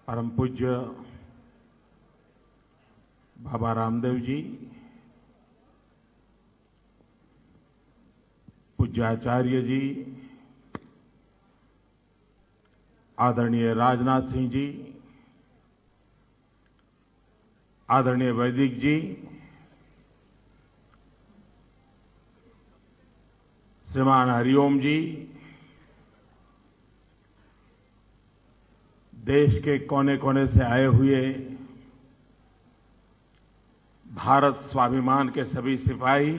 परम पूज्य बाबा रामदेव जी, पूज्याचार्य जी, आदरणीय राजनाथ सिंह जी, आदरणीय वैदिक जी, श्रीमान हरिओम जी, देश के कोने कोने से आए हुए भारत स्वाभिमान के सभी सिपाही,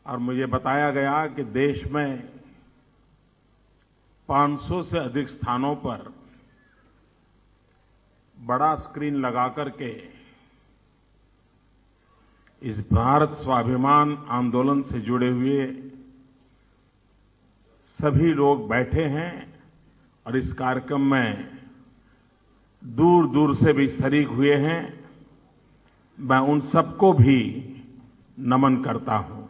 और मुझे बताया गया कि देश में 500 से अधिक स्थानों पर बड़ा स्क्रीन लगा करके इस भारत स्वाभिमान आंदोलन से जुड़े हुए सभी लोग बैठे हैं और इस कार्यक्रम में दूर दूर से भी शरीक हुए हैं। मैं उन सबको भी नमन करता हूं।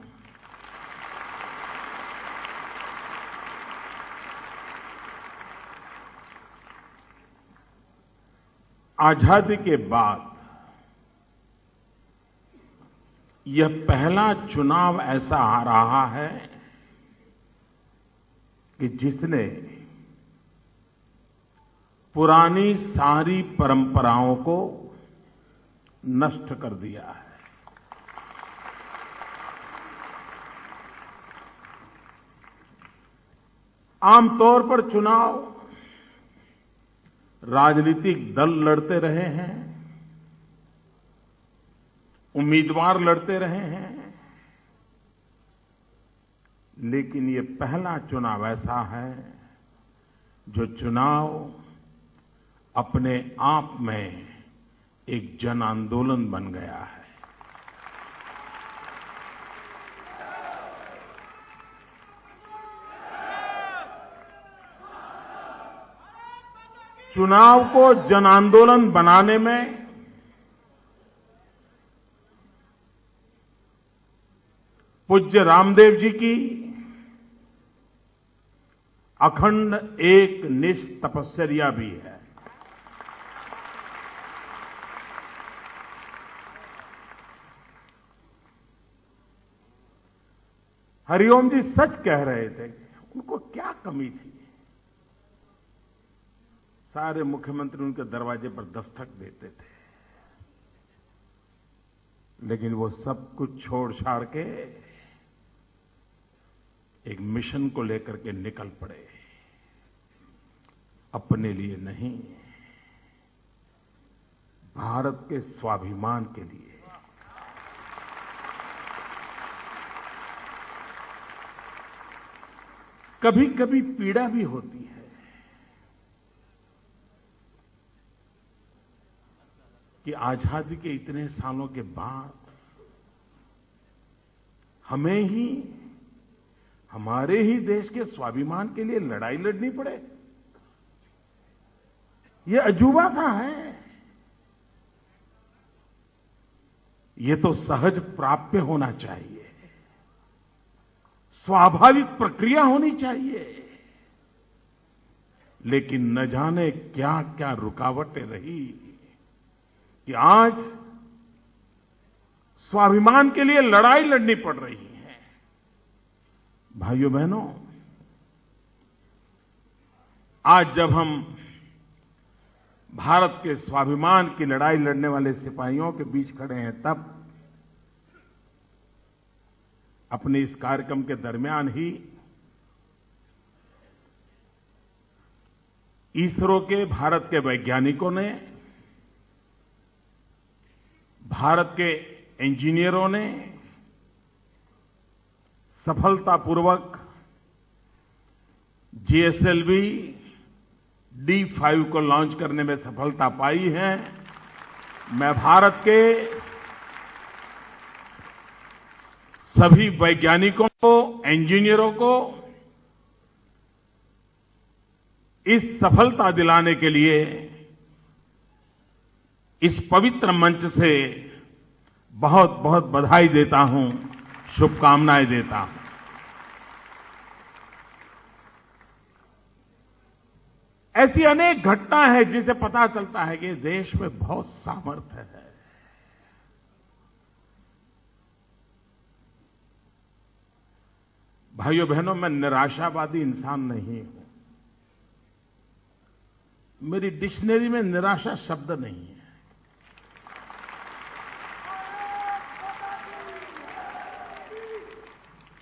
आजादी के बाद यह पहला चुनाव ऐसा आ रहा है कि जिसने पुरानी सारी परंपराओं को नष्ट कर दिया है। आमतौर पर चुनाव राजनीतिक दल लड़ते रहे हैं, उम्मीदवार लड़ते रहे हैं, लेकिन ये पहला चुनाव ऐसा है जो चुनाव अपने आप में एक जन आंदोलन बन गया है। चुनाव को जन आंदोलन बनाने में पूज्य रामदेव जी की अखंड एक निष्ठ तपस्या भी है। हरिओम जी सच कह रहे थे, उनको क्या कमी थी। सारे मुख्यमंत्री उनके दरवाजे पर दस्तक देते थे, लेकिन वो सब कुछ छोड़ छाड़ के एक मिशन को लेकर के निकल पड़े। अपने लिए नहीं, भारत के स्वाभिमान के लिए। कभी कभी पीड़ा भी होती है कि आजादी के इतने सालों के बाद हमारे ही देश के स्वाभिमान के लिए लड़ाई लड़नी पड़े। ये अजूबा सा है। ये तो सहज प्राप्य होना चाहिए, स्वाभाविक प्रक्रिया होनी चाहिए, लेकिन न जाने क्या क्या रुकावटें रही कि आज स्वाभिमान के लिए लड़ाई लड़नी पड़ रही है। भाइयों बहनों, आज जब हम भारत के स्वाभिमान की लड़ाई लड़ने वाले सिपाहियों के बीच खड़े हैं, तब अपने इस कार्यक्रम के दरमियान ही इसरो के भारत के वैज्ञानिकों ने, भारत के इंजीनियरों ने सफलतापूर्वक जीएसएलवी D5 को लॉन्च करने में सफलता पाई है। मैं भारत के सभी वैज्ञानिकों को, इंजीनियरों को इस सफलता दिलाने के लिए इस पवित्र मंच से बहुत बहुत बधाई देता हूं, शुभकामनाएं देता हूं। ऐसी अनेक घटना है जिसे पता चलता है कि देश में बहुत सामर्थ्य है। भाइयों बहनों, मैं निराशावादी इंसान नहीं हूं। मेरी डिक्शनरी में निराशा शब्द नहीं है।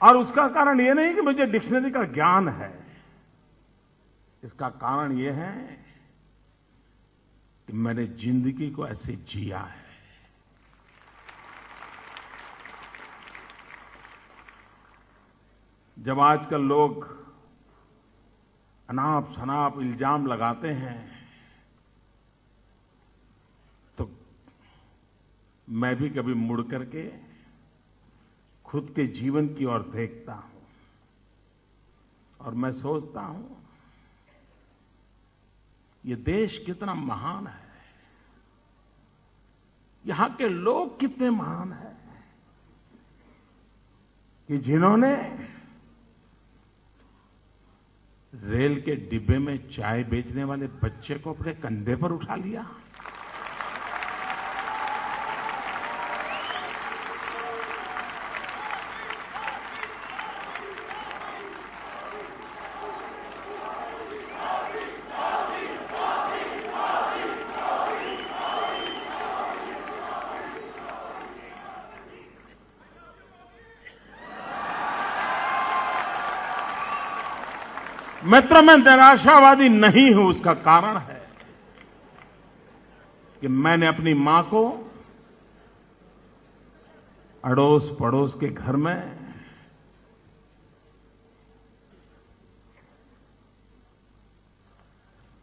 और उसका कारण यह नहीं कि मुझे डिक्शनरी का ज्ञान है। इसका कारण यह है कि मैंने जिंदगी को ऐसे जिया है। जब आजकल लोग अनाप शनाप इल्जाम लगाते हैं तो मैं भी कभी मुड़ करके खुद के जीवन की ओर देखता हूं और मैं सोचता हूं ये देश कितना महान है, यहां के लोग कितने महान हैं कि जिन्होंने रेल के डिब्बे में चाय बेचने वाले बच्चे को अपने कंधे पर उठा लिया। मित्रों, मैं निराशावादी नहीं हूं। उसका कारण है कि मैंने अपनी मां को अड़ोस पड़ोस के घर में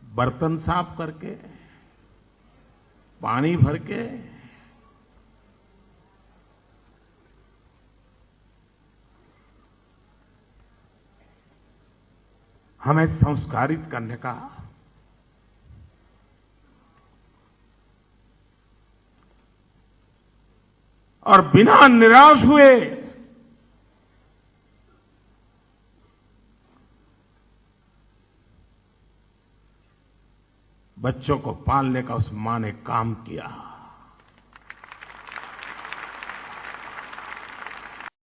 बर्तन साफ करके, पानी भर के, हमें संस्कारित करने का और बिना निराश हुए बच्चों को पालने का उस मां ने काम किया।